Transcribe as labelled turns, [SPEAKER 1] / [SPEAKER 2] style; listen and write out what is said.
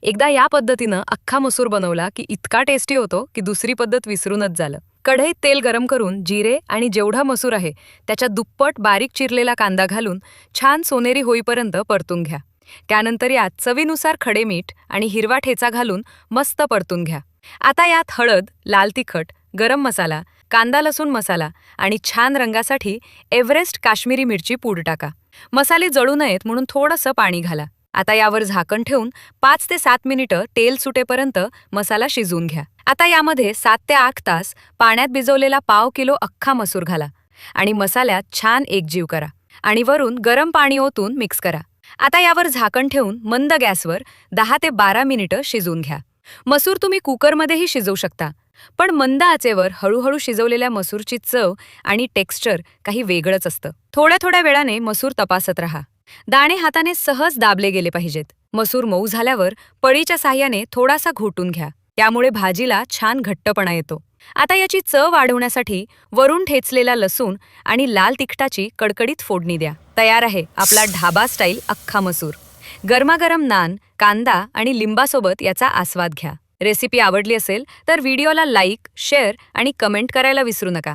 [SPEAKER 1] एकदा या पद्धतीनं अख्खा मसूर बनवला की इतका टेस्टी होतो की दुसरी पद्धत विसरूनच झालं. कढईत तेल गरम करून जिरे आणि जेवढा मसूर आहे त्याच्या दुप्पट बारीक चिरलेला कांदा घालून छान सोनेरी होईपर्यंत परतून घ्या. त्यानंतर यात चवीनुसार खडे मीठ आणि हिरवा ठेचा घालून मस्त परतून घ्या. आता यात हळद, लाल तिखट, गरम मसाला, कांदा लसूण मसाला आणि छान रंगासाठी एव्हरेस्ट काश्मीरी मिरची पूड टाका. मसाले जळू नयेत म्हणून थोडंसं पाणी घाला. आता यावर झाकण ठेवून 5 ते 7 मिनिटं तेल सुटेपर्यंत मसाला शिजवून घ्या. आता यामध्ये 7 ते 8 तास पाण्यात भिजवलेला पाव किलो अख्खा मसूर घाला आणि मसाल्यात छान एकजीव करा आणि वरून गरम पाणी ओतून मिक्स करा. आता यावर झाकण ठेवून मंद गॅसवर 10 ते 12 मिनिटं शिजवून घ्या. मसूर तुम्ही कुकरमध्येही शिजवू शकता, पण मंद आचेवर हळूहळू शिजवलेल्या मसूरची चव आणि टेक्स्चर काही वेगळंच असतं. थोड्या थोड्या वेळाने मसूर तपासत राहा. दाणे हाताने सहज दाबले गेले पाहिजेत. मसूर मऊ झाल्यावर पळीच्या साह्याने थोडासा घोटून घ्या. त्यामुळे भाजीला छान घट्टपणा येतो. आता याची चव वाढवण्यासाठी वरून ठेचलेला लसूण आणि लाल तिखटाची कडकडीत फोडणी द्या. तयार आहे आपला ढाबा स्टाईल अख्खा मसूर. गरमागरम नान, कांदा आणि लिंबासोबत याचा आस्वाद घ्या. रेसिपी आवडली असेल तर व्हिडिओला लाईक, शेअर आणि कमेंट करायला विसरू नका.